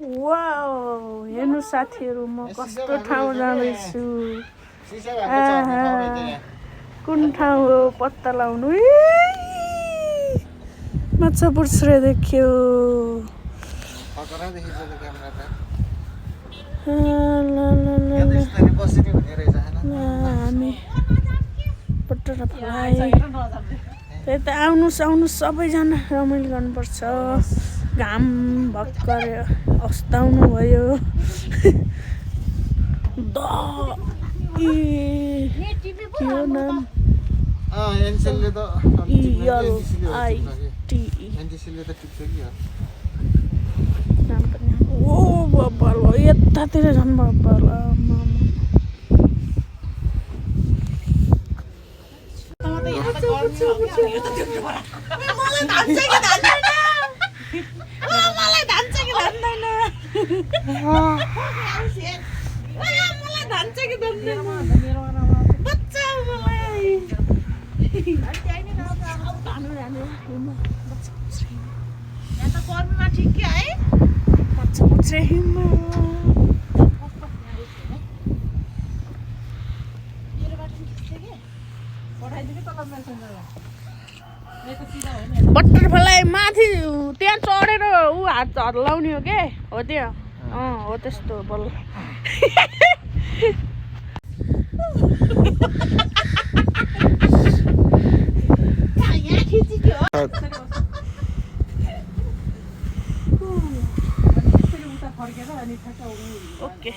wow हेर्नु साथीहरू म कस्तो ठाउँ जाँदैछु कुन ठाउँ हो पत्ता लाउनु माछा पुर्छरे देख्यो हामी बटरफ्लाई त्यही त आउनुहोस् सबैजना रमाइलो गर्नुपर्छ घाम भर्खर अस्ताउनु भयो के हो नाम एनसेलले त नाम पनि ओ बब्बल यतातिर झन् बब्बल मलाई धान्छ कि धान्दैन बच्चा मलाई बटरफ्लाई माथि त्यहाँ चढेर ऊ हात हल्लाउने हो के हो त्यो हो त्यस्तो बल्ल ओके